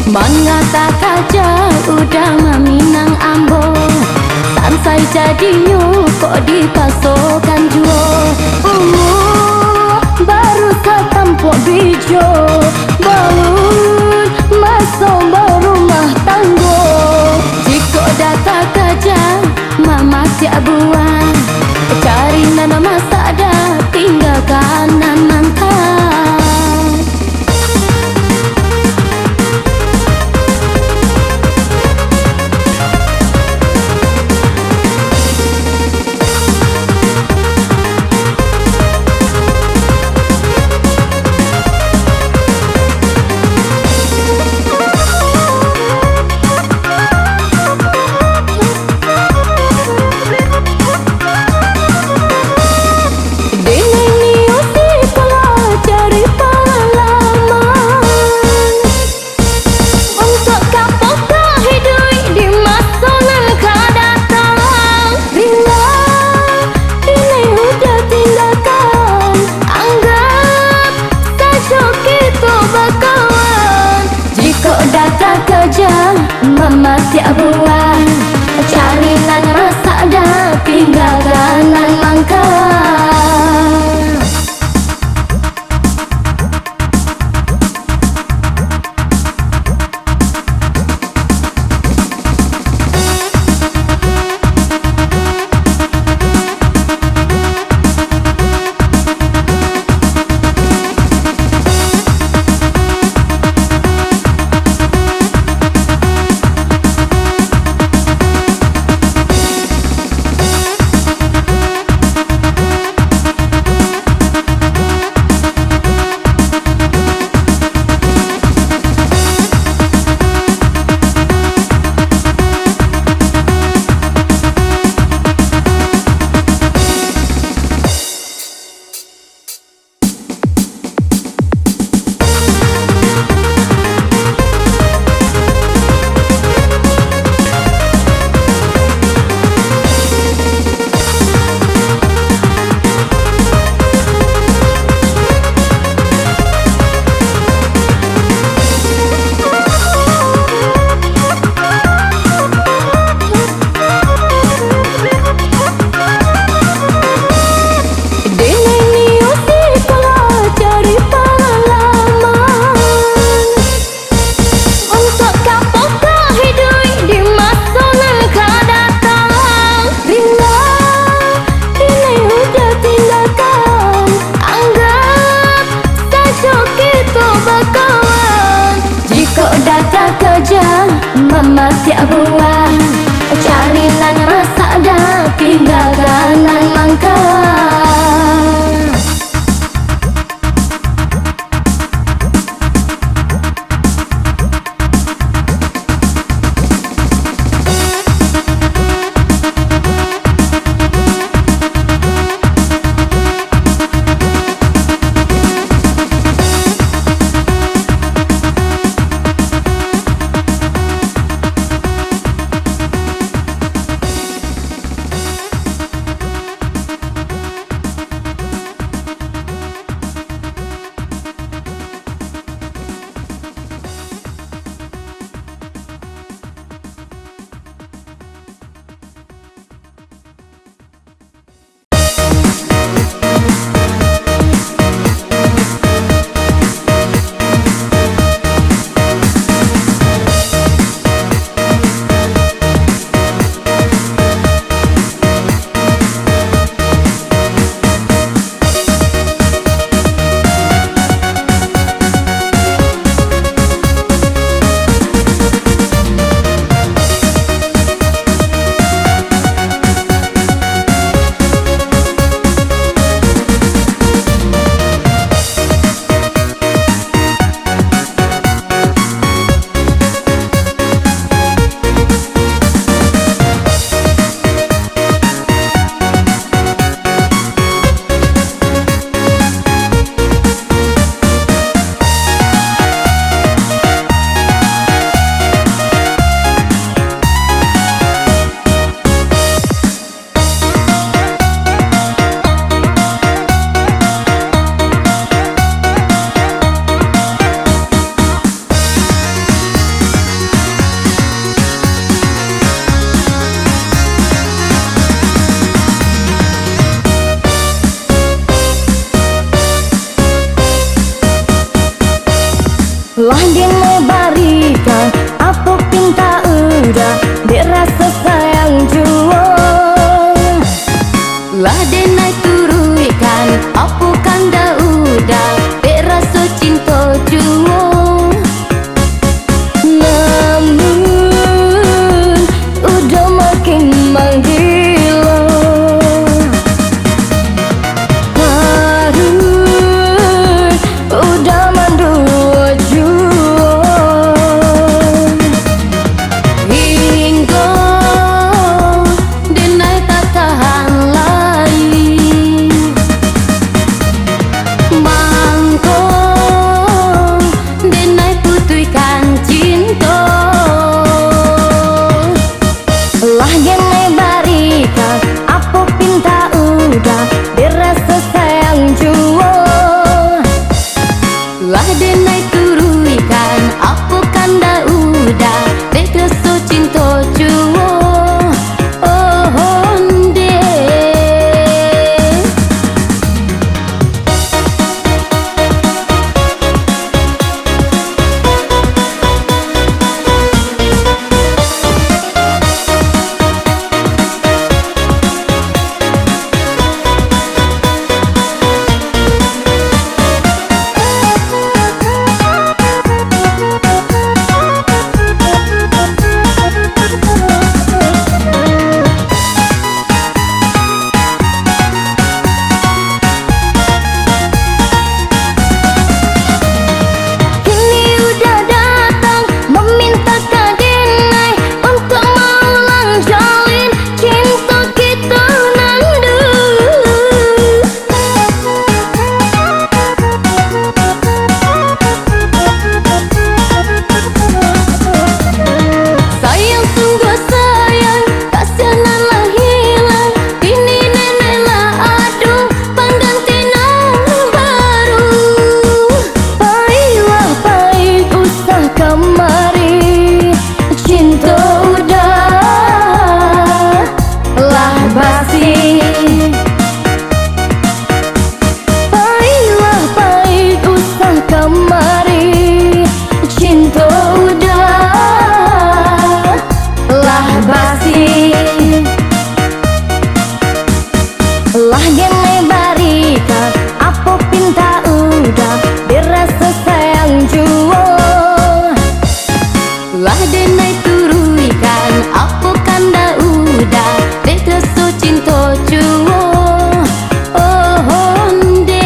Mengata kaja udah meminang ambo, sansai jadinya kok dipasokan juo. Baru setampok bijo, bangun masuk berumah tanggo. Jika data kaja mama tiap buang, cari nana masa ada tinggalkan nan mangkat. Mama tiap buang, cari nan rasa dah tinggalkan nan mangkat. Mama tiap buang, cari nan rasa dah tinggalkan nan mangkat. Lah dia barikan apa pinta udah dirasa sayang jua. Lah dia naik turuikan apa kanda udah dirasa cinta jua. Namun udah makin menggila, harus udah mendua jua. Hingga denai tak tahan lagi, mangko denai putuikan cinta. Lah denai barikan apa pinta udah dirasa sayang jua. Lah denai turuikan apa kanda udah dirasa cinta jua. Oh honde. Kini udah datang meminta kadenai untuk maulang jalin cinta kita nandu. Sayang sungguh sayang, kasihanlah hilang. Kini neneklah aduh pengganti nama baru. Pahitlah pahit usah kemari, cinta udah lah basi. Pahitlah pahit usah kemari, cinta udah lah basi. Lah denai barikan apa pinta udah dirasa sayang jua. Lah denai turuikan apa kanda udah dirasa cinta jua. Oh honde.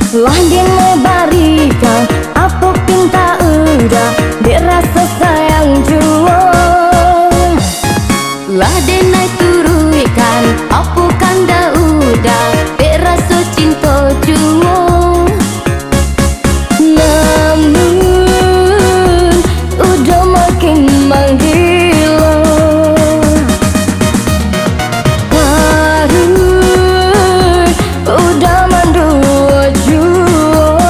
Lah dia memberikan apa pinta udah dia rasa sayang jua. Lah dia naik turuikan apa kanda udah dia rasa cinta jua. Namun udah makin menggila, harus udah mendua jua.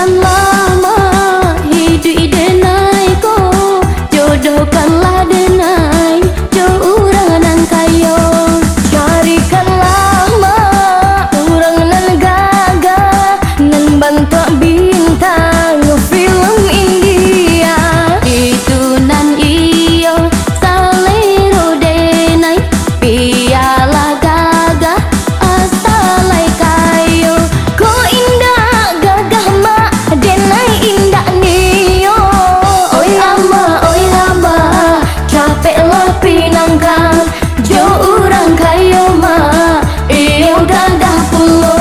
Pikirkanlah mak hidup denai ko, jodohkanlah denai jo urang nan kayo. Carikanlah mak urang nan gagah nan bantu bintang film India. Itu nan iyo salero denai piala gagah asalai kayo. Ko indah gagah mak denai indah niyo. Oi ama capek lah pinanggang jo urang kayo mak iyo gagah pulo.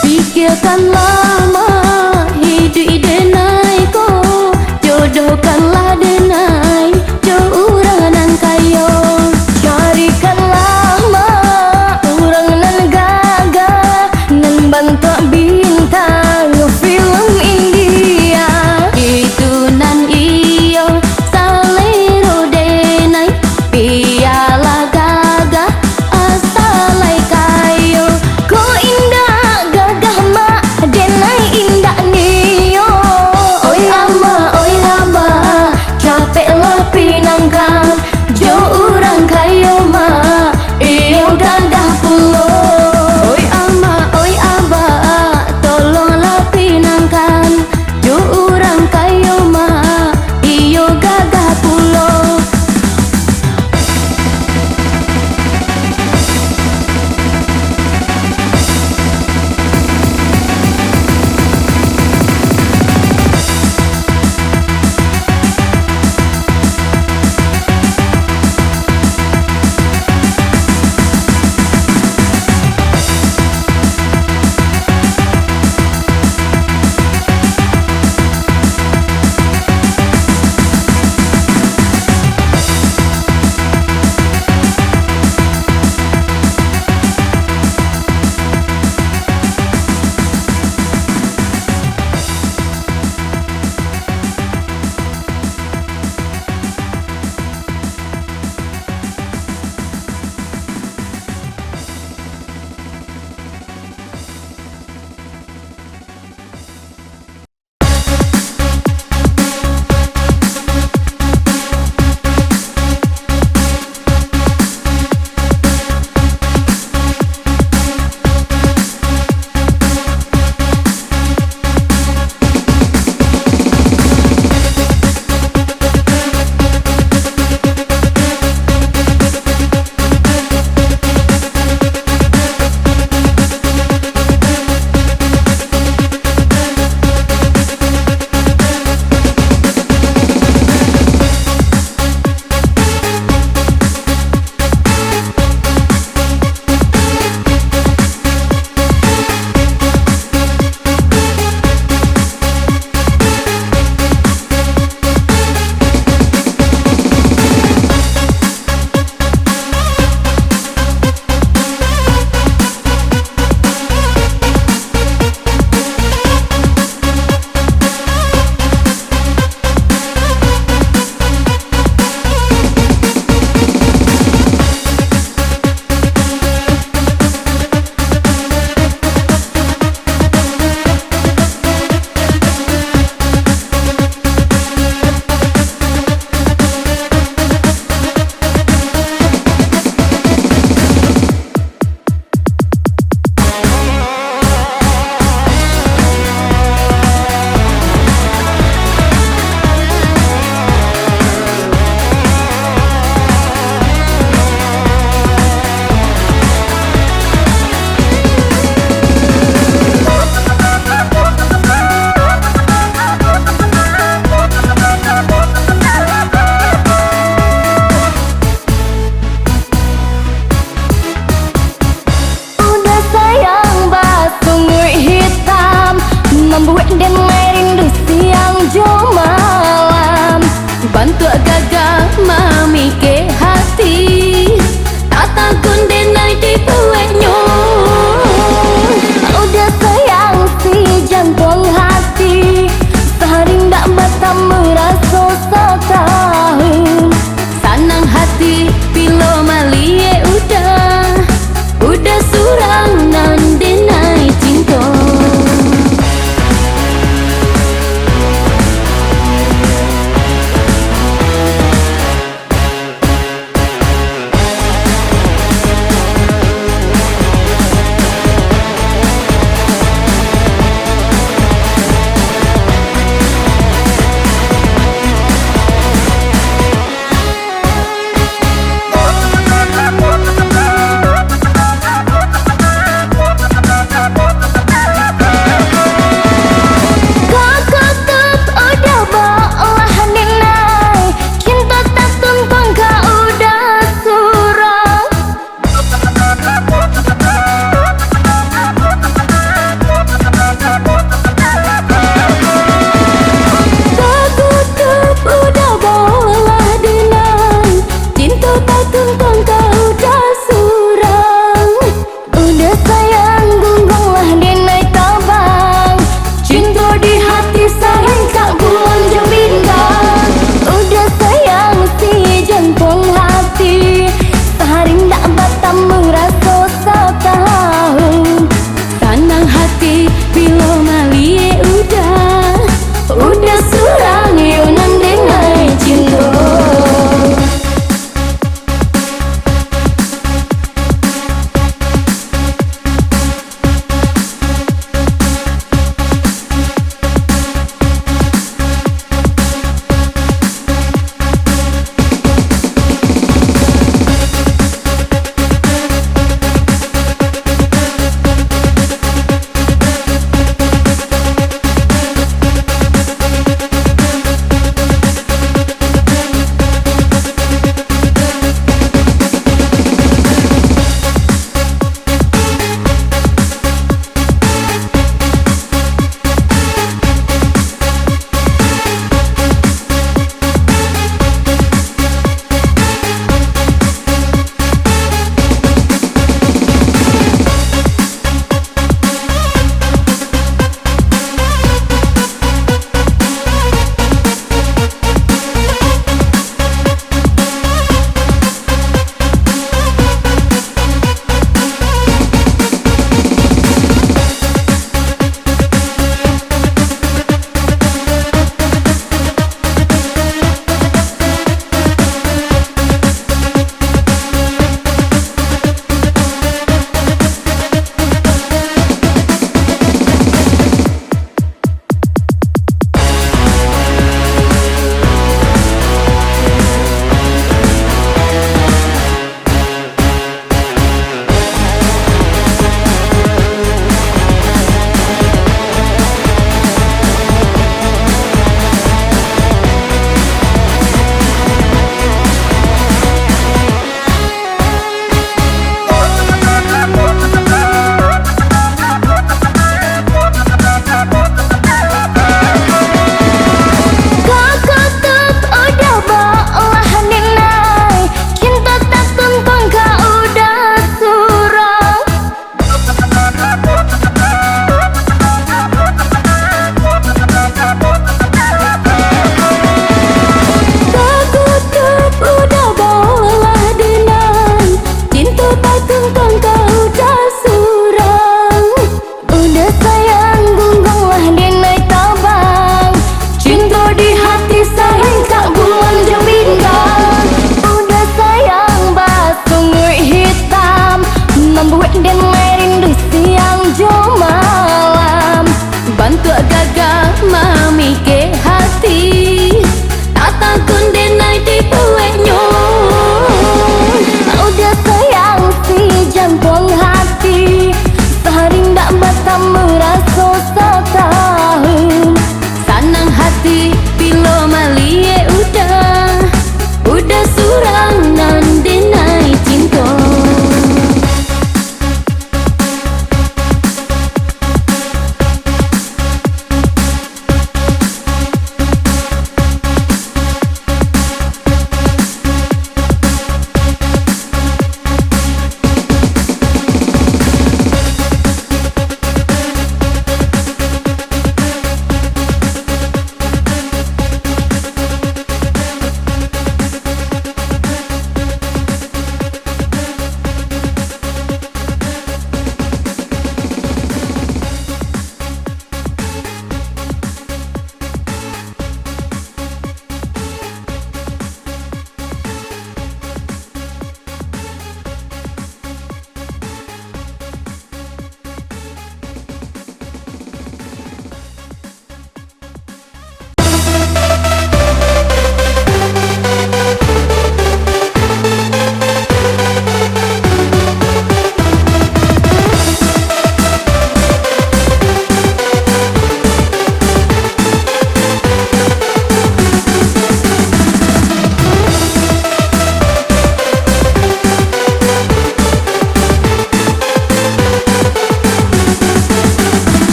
Pikirkanlah mak hidup denai ko, jodohkanlah denai jo urang nan kayo. Carikanlah mak urang nan gagah nan bantu bintang film India. Itu nan iyo salero denai piala gagah asalai kayo. Ko indah gagah mak den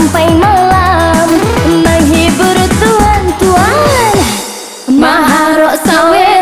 sampai malam, menghibur tuan-tuan Maharok Sawera.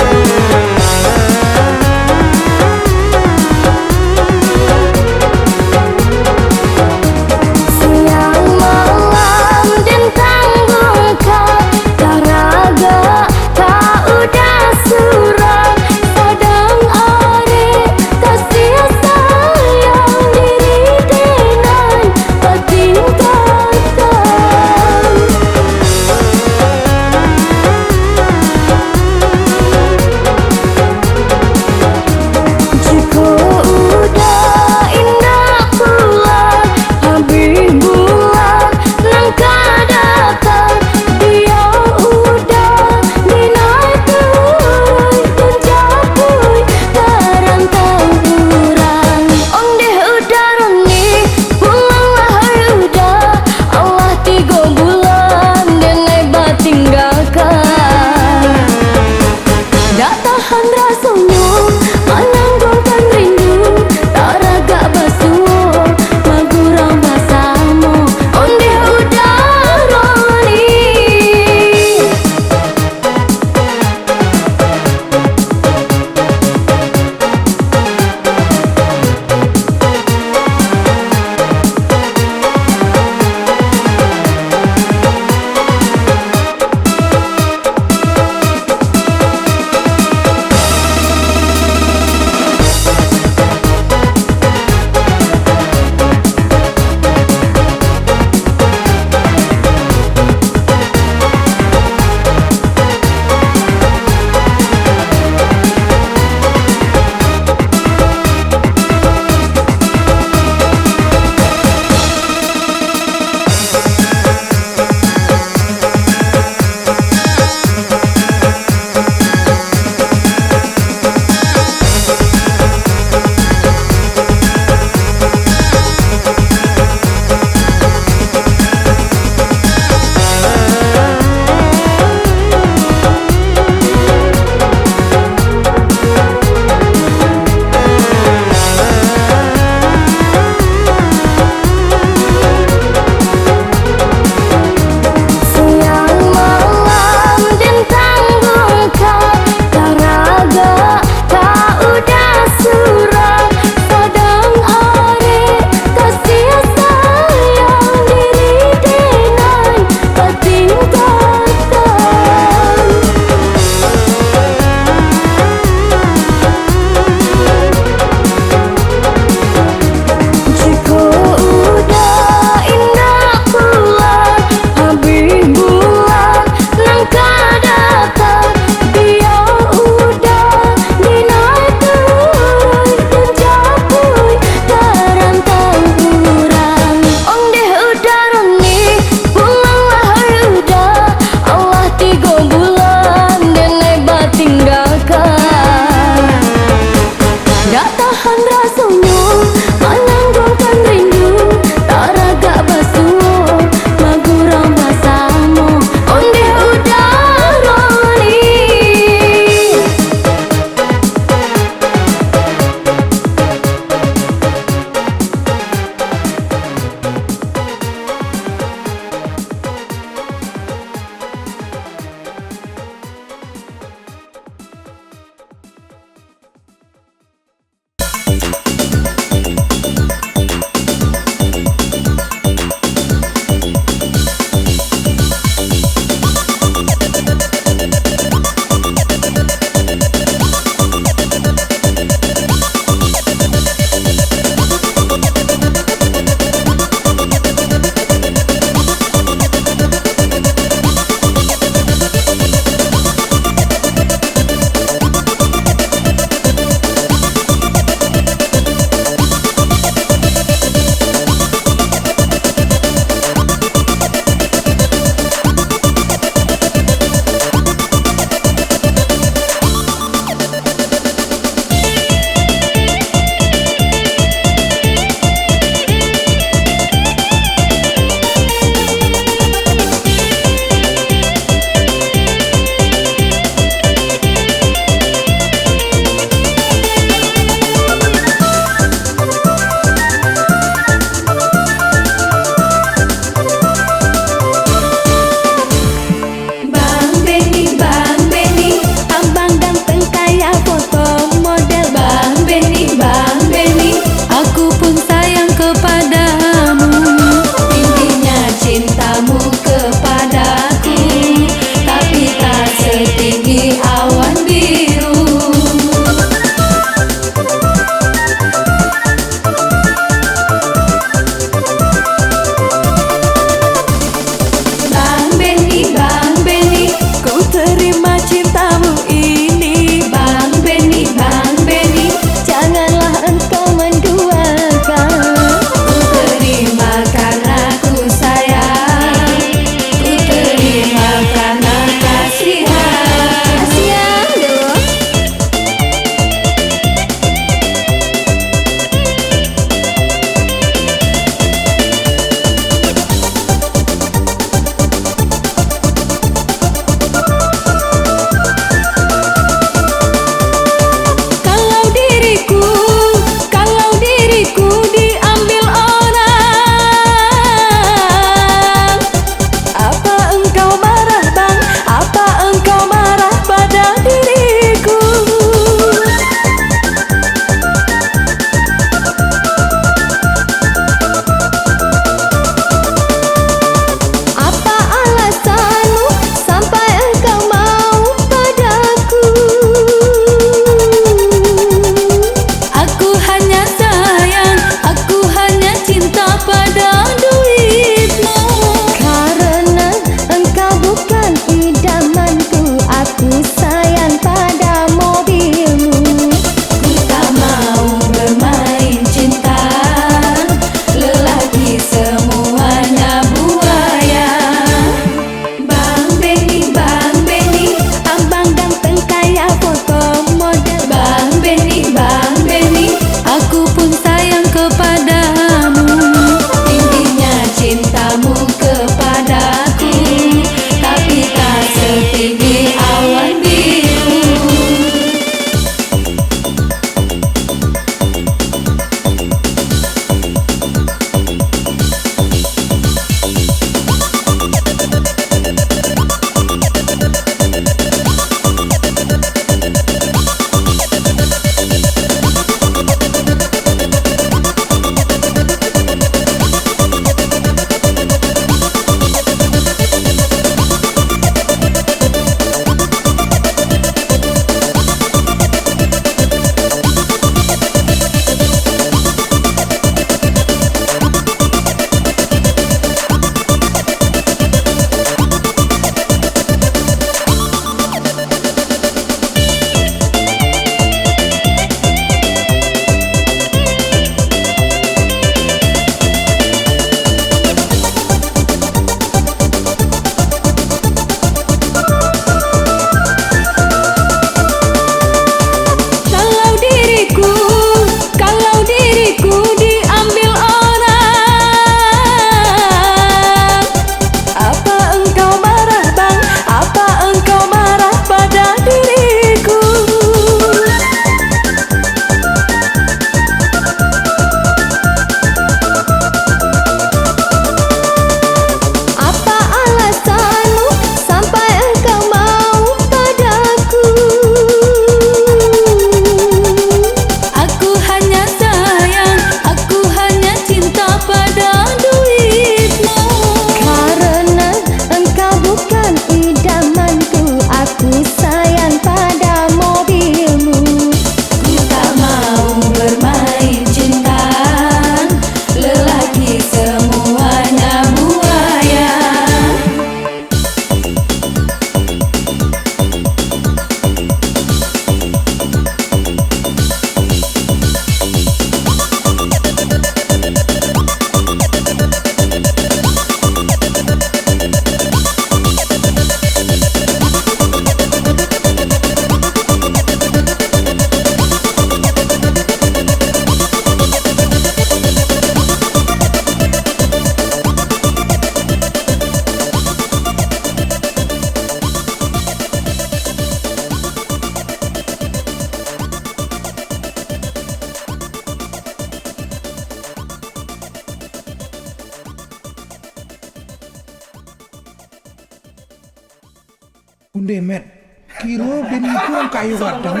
Demet. Kira bini kurang kayu kadang.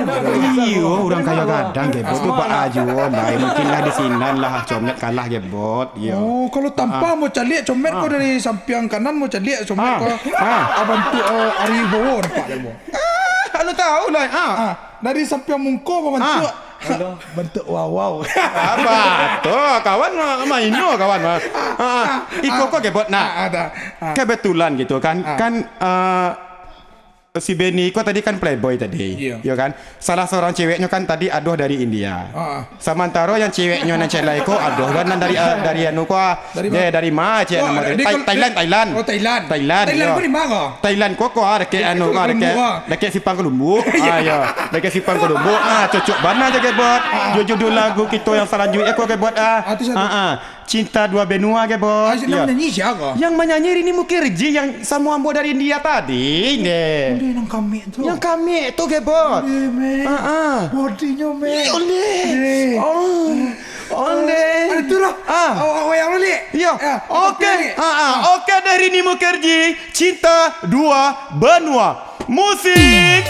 Iya, orang kaya kadang gebot tu Pak Ajuan lah. Mungkin lah di sinan lah comet kalah gebot. Iya. Oh, kalau tanpa mau caliak comet kau dari samping kanan mau caliak comet kau. Abang tu Ari Bowo nampak lemo. Anu tahu lah. Dari samping mungko bantu. Bentuk wow. Apa tu kawan mainnya kawan mah. Iko kok gebot nak. Ada. Kebetulan gitu kan. Kan si Benny kok tadi kan playboy tadi, Iya. ya kan? Salah seorang ceweknya kan tadi aduh dari India. Sementara yang ceweknya nan celai kok aduh kan dari anu kok dari mana cewek nama Thailand. Oh, Thailand. Thailand Kau di mana kau? Thailand kok deket anu deket Sipang Kelumbu. Ya, deket Sipang Kelumbu. Cocok banget aja gebot. Judul lagu kita yang selanjutnya kok gebot Cinta Dua Benua gebot. Yang menyanyi siapa? Yang menyanyi Rini Mukherjee yang sama ambo dari India tadi ne. Yang kami tu. Yang kami tu gebot. Bodinya me. Oleh. Ada tu lah. Awak yang lali. Ya. Okey. Okey dari Rini Mukherjee, Cinta Dua Benua. Musik.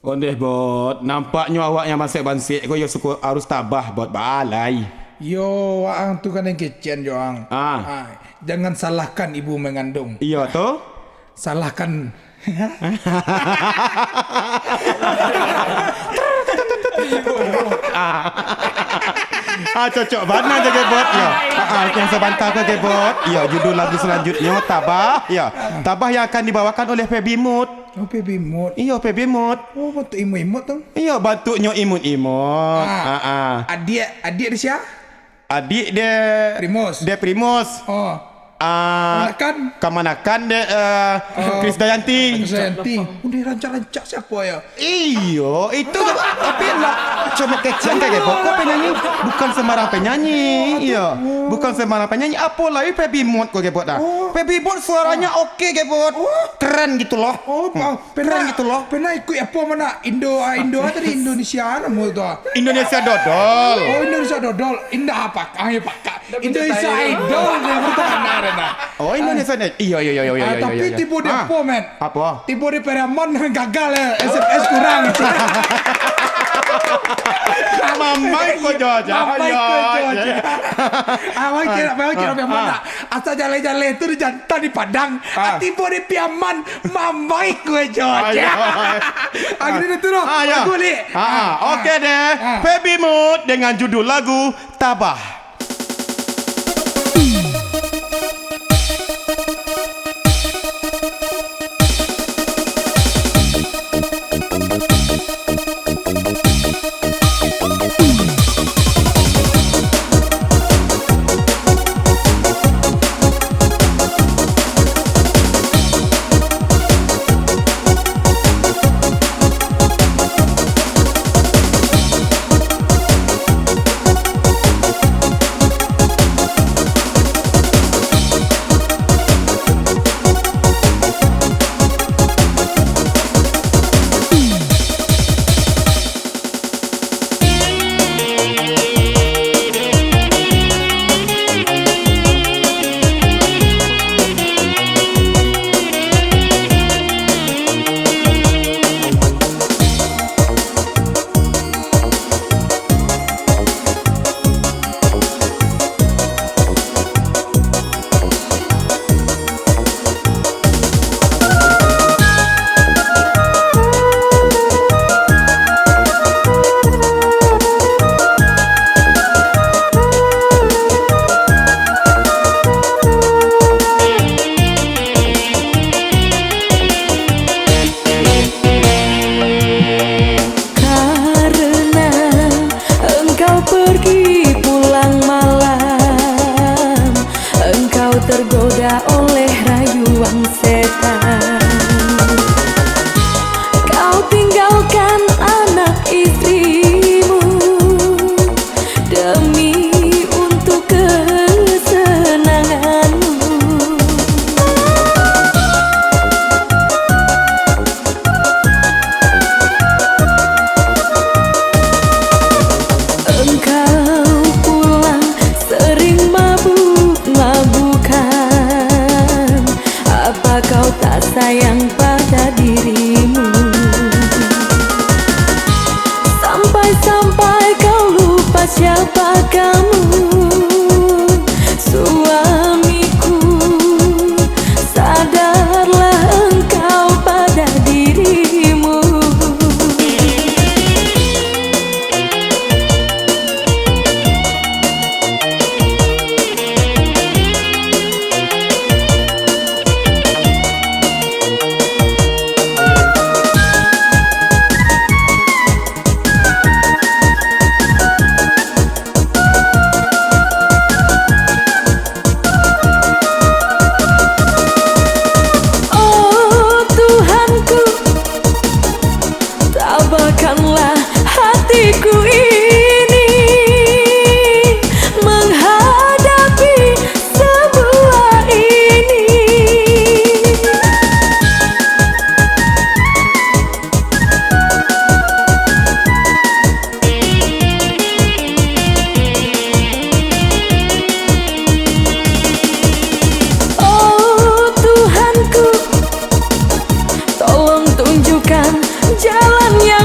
Ondeh bot, nampaknya awak yang bansik-bansik kau yang suka harus tabah bot balai. Yo, waang tu kan yang kecian joang. Jangan salahkan ibu mengandung. Iya toh? Salahkan. Cocok banget je bot ya. Yang sebantah ke bot. Ya, judul lagu selanjutnya Tabah. Ya, Tabah yang akan dibawakan oleh Feby Mood. Oh, Feby Mood. Iya, Feby Mood. Oh, bantu imut-imut tu. Iya, bantunya imut-imut. Adik dia siapa? Adik dia Primus. Dia Primus. Oh. Kamanakan dia Chris Dayanti. Dayanti. Udah rancak-rancak siapa ya? Iyo, itu tapi lah cuma kecian kayak bot. Kau penyanyi bukan sembarang penyanyi. Iya, bukan sembarang penyanyi. Apa lagi Feby Mood kau kayak bot dah. Feby Mood suaranya oke kayak bot. Keren gitu loh. Keren gitu loh. Pernah ikut apa mana? Indo tadi Indonesia nama tu. Indonesia Dodol. Oh, Indonesia Dodol. Indah apa? Indonesia Idol dia bertahan. Oh, Indonesia deh. Iya. Tapi tipu dia apa, men? Apa? Tipu dia Periamon gagal ya. SMS kurang. Mamai ko Joja. Awak kira mana? Asal jalan-jalan itu di jantan di Padang. Tipu dia Piaman. Mamai ko Joja. Akhirnya itu loh. Aku li. Oke deh. Feby Mood dengan judul lagu Tabah. Tergoda oleh rayuan setan. Kau tinggalkan anak istrimu demi untuk kesenanganmu. Engkau pulang sering mabuk-mabukan. Apa kau tak sayang pada dirimu? Sampai-sampai kau lupa siapa kamu. Suamiku, sadarlah engkau pada dirimu. Tabahkanlah hatiku ini menghadapi semua ini. Oh Tuhanku, tolong tunjukkan jalan yang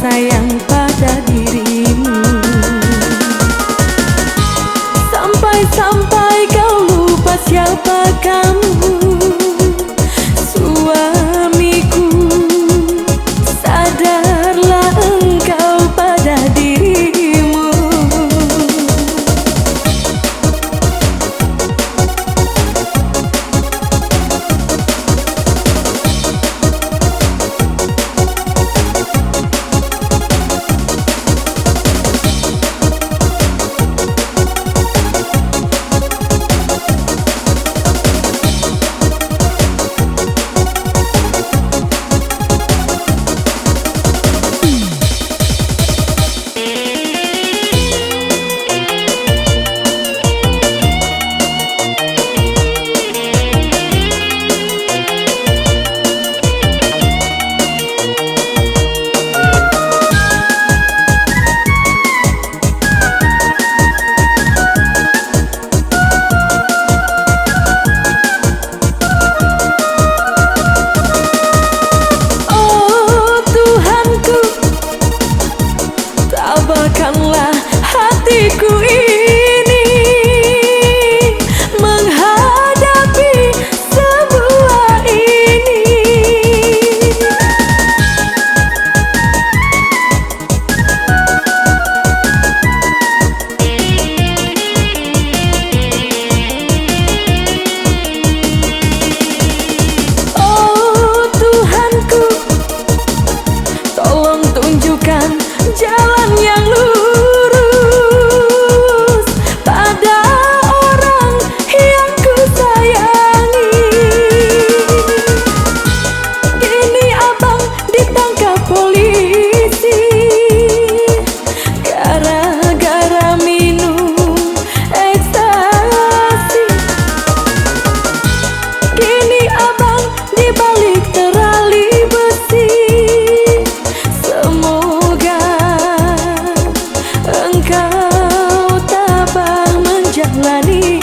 sayang pada dirimu. Sampai-sampai kau lupa siapa kamu, suamiku. Sadarlah engkau pada dirimu. Tabahkanlah hatiku ini menghadapi semua ini. Oh Tuhanku, tolong tunjukkan jalan yang lurus pada orang yang ku sayangi. Kini abang ditangkap polisi gara-gara minum ekstasi. Kini abang dibalik terali besi. Semoga engkau tabah menjalani.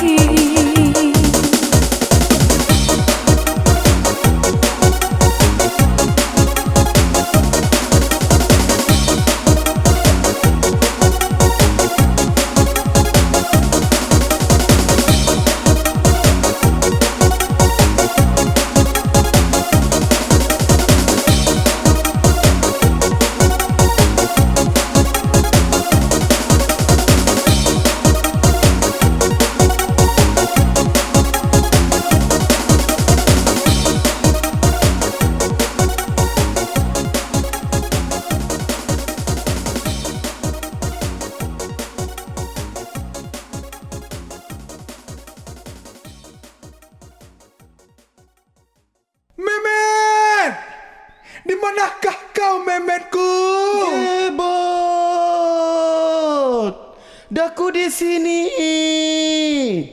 Memet! Di manakah kau, Memetku? Gebot, daku di sini.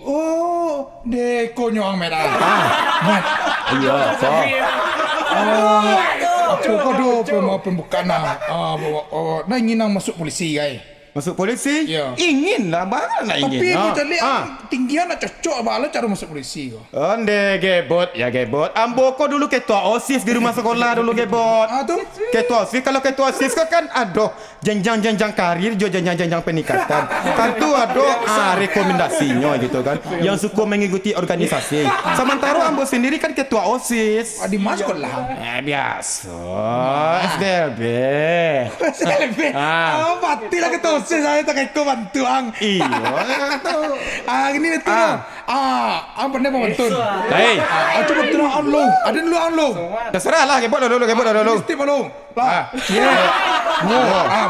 Oh, deko nyong merah. Mat. Iya, kok. Aku kau do mau pembukaan nah ingin nang masuk polisi guys. Masuk polisi? Ya. Ingin lah, bagaimana nak ingin? Tapi aku cari tinggian nak cocok bala cara masuk polisi kau. Onde gebot, ya gebot. Ambo kau dulu ketua OSIS di rumah sekolah dulu gebot. Tu? Ketua OSIS, kalau ketua OSIS kau kan ada jenjang-jenjang karir, juga jenjang-jenjang peningkatan. Kan tu ada rekomendasinya gitu kan. Yang suka mengikuti organisasi. Sementara ambo sendiri kan ketua OSIS. Di mas sekolah. Biasa, FDLB. Mati lah ketua OSIS saya tak ikut bantuan. Iya. Ini itu. Apa pernah bantu? Hei, Coba turun on low. Ada dulu on low. terserah lah gebot dulu. Mesti belum. Lah.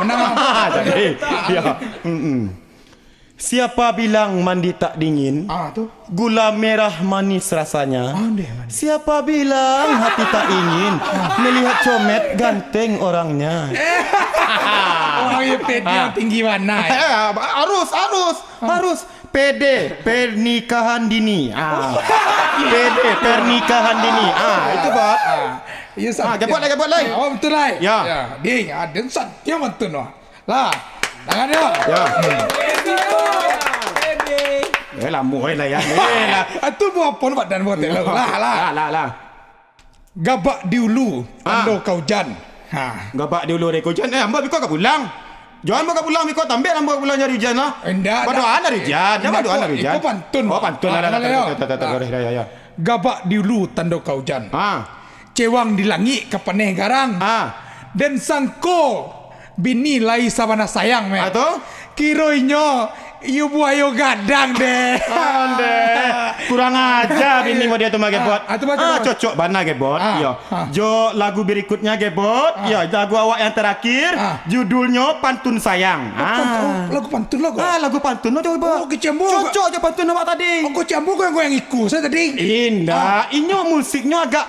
Menang. Jadi, ya. Siapa bilang mandi tak dingin? Tu. Gula merah manis rasanya. Mandi. Siapa bilang hati tak ingin melihat comet ganteng orangnya? Orang yang pednya tinggi mana? Harus PD pernikahan dini. PD pernikahan dini. Itu bot. Ya sah. Gebot lah. Oh betul lah. Ya. Ding, ada satya betul noh. Lah. Tangan dia. Ya. Lamu lah ya. Itu buat apa badan buat lah. Lah. Gabak diulu ando kau jan. Gabak dulu reko hujan. Hamba biko ka pulang. Jangan mau pulang biko tambah hamba pulang nyari hujan lah. Enggak. Badoan dari hujan. Badoan dari hujan. Itu pantun. Oh pantun ada. Gabak dulu tanda kau hujan. Cewang di langit kepeneh garang. Dan sangko bini lai sabana sayang me. Atau kiroinyo iu buayo gadang deh. Kurang aja bini mau dia tu mah gebot. Cocok bana gebot. Yo. Jo lagu berikutnya gebot. Ya lagu awak yang terakhir judulnya Pantun Sayang. Lagu pantun lo. Lagu pantun lo coba. Kecembu. Cocok aja pantun awak tadi. Kau cembu kau yang ikut saya tadi. Indah. Inyo musiknya agak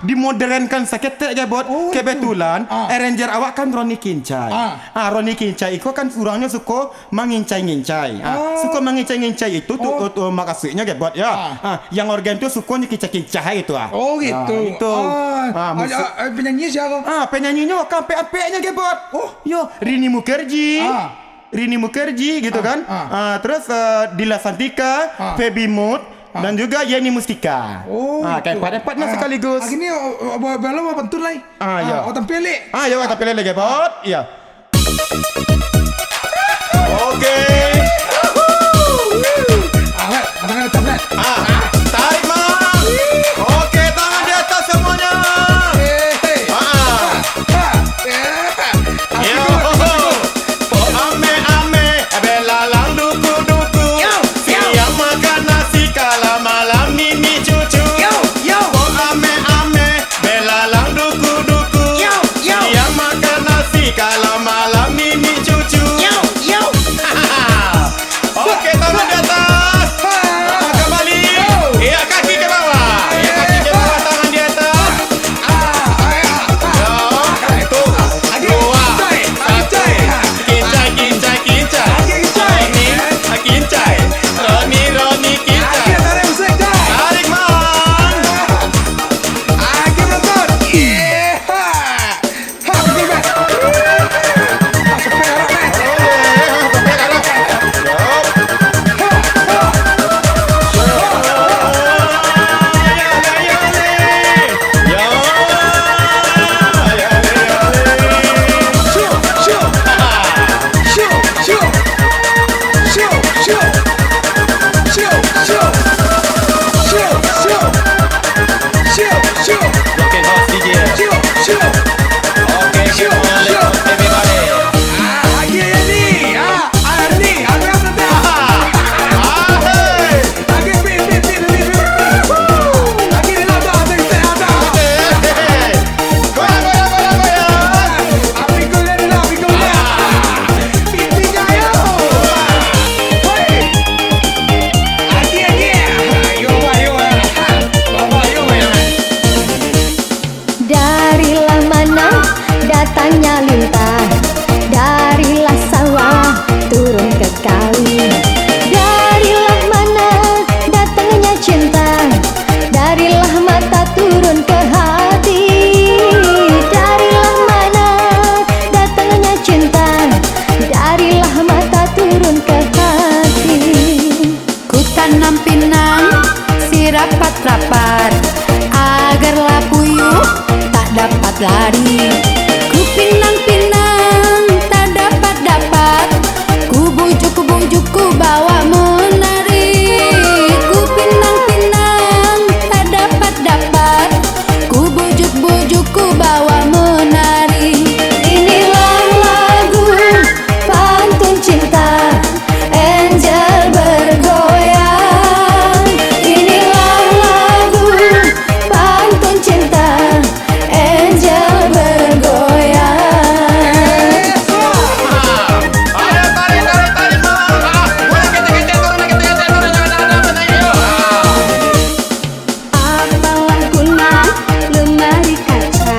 dimodernkan seketek gebot. Kebetulan arranger awak kan Roni Kincai. Roni Kincai itu kan orangnya suka mengincai-ngincai. Suka mengincai-ngincai itu tuh makasihnya gebot ya. Yang organ tuh suka kincai-kincai itu. Oh gitu. Itu. Penyanyi siapa? Penyanyinya KPAP-nya gebot. Yo, Rini Mukherjee. Rini Mukherjee gitu kan. Terus Dila Santika, Feby Mood dan juga Yeni Mustika. Kayak empat-empatnya sekaligus. Ini belum pantun lah. Ya. Tampil le. Ya, tampil le gebot. Iya. Oke. Tangan atas. Tarik mang. Oke, tangan di atas semuanya. Ame-ame, belalang duku-duku. Siang makan nasi kala malam mimi cucu. Ame-ame, belalang duku-duku. Siang makan nasi kala malam mimi cucu. Oke, tangan di atas. Kembali. Iya, kaki ke bawah. Iya, kaki ke bawah, tangan di atas. Satu, dua, satu. Kincai, kincai, kincai. Kincai. Roni, kincai. Tarik mang. Darilah mana datangnya lintah, darilah sawah turun ke kali. Darilah mana datangnya cinta, darilah mata turun ke hati. Darilah mana datangnya cinta, darilah mata turun ke hati. Ku tanam pinang si rapat-rapat, agarlah puyuh tak dapat lari. Ku pinang-pinang tak dapat-dapat, ku bujuk-bujuk ku bawa menari. Ku pinang-pinang tak dapat-dapat, ku bujuk-bujuk ku bawa menari. Inilah lagu pantun cinta, angel bergoyang. Inilah lagu pantun cinta, angel bergoyang. Apalah guna lemari kaca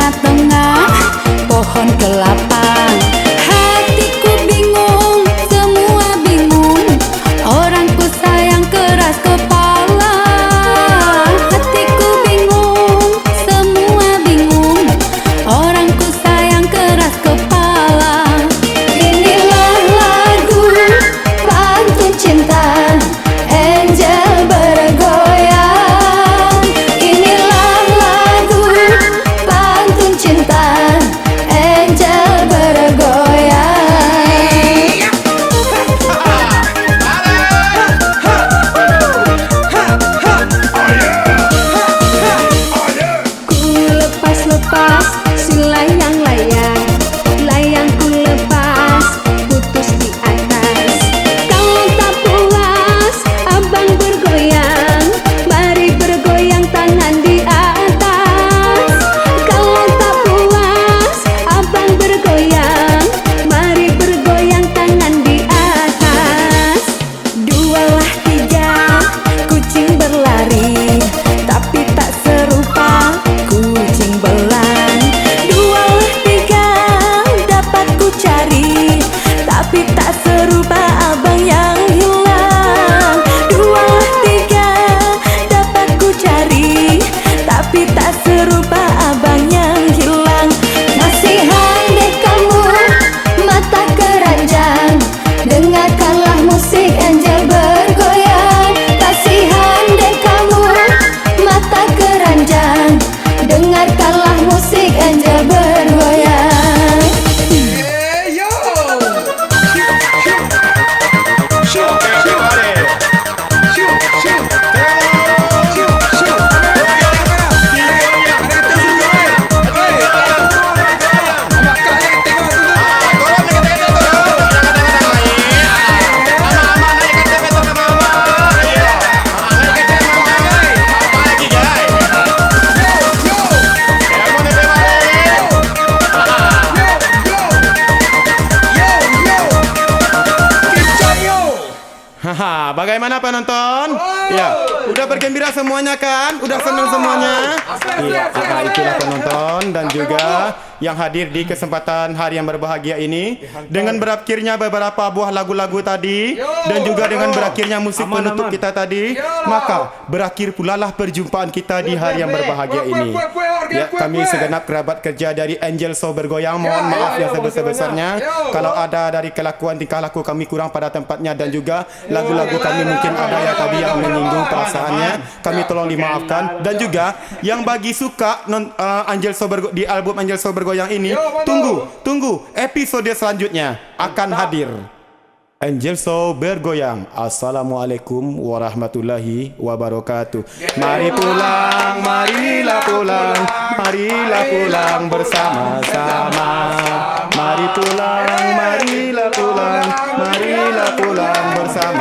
tengah-tengah pohon kelapa. Hatiku bingung, semua bingung, orangku sayang keras kepala. Hatiku bingung, semua bingung, orangku sayang keras kepala. Inilah lagu pantun cinta Angel bergoyang. Inilah lagu pantun cinta Angel bergoyang. Ku lepas-lepas si layang-layang, layangku lepas putus di atas. Kalau tak puas abang bergoyang, mari bergoyang tangan di atas. Kalau tak puas abang bergoyang, mari bergoyang tangan di atas. Dualah tiga kucing berlari, tapi tak serupa kucing belang. Dualah tiga dapat ku cari, tapi tak serupa abang yang hilang. Dualah tiga dapat ku cari, tapi tak serupa abang yang hilang. Kasihan deh kamu mata keranjang, dengarkanlah musik Angel bergoyang. Kasihan deh kamu mata keranjang, dengarkanlah musik Angel bergoyang. Yo. Shoot. Haha, bagaimana penonton? Ya, udah bergembira semuanya kan? Udah senang semuanya? Iya, itulah penonton dan juga yang hadir di kesempatan hari yang berbahagia ini. Dengan berakhirnya beberapa buah lagu-lagu tadi dan juga dengan berakhirnya musik penutup kita tadi, maka berakhir pula lah perjumpaan kita di hari yang berbahagia ini. Ya, kami segenap kerabat kerja dari Angel Show Bergoyang, mohon maaf yang sebesar-besarnya kalau ada dari kelakuan tingkah laku kami kurang pada tempatnya dan juga lagu-lagu kami mungkin ada yang tadi yang menyinggung perasaannya, kami tolong dimaafkan. Dan juga yang bagi suka Angel Show di album Angel Show Bergoyang ini, tunggu episode selanjutnya akan hadir Angel Show Bergoyang. Assalamualaikum warahmatullahi wabarakatuh. Mari pulang, marilah pulang, marilah pulang bersama-sama. Mari pulang, marilah pulang, marilah pulang bersama.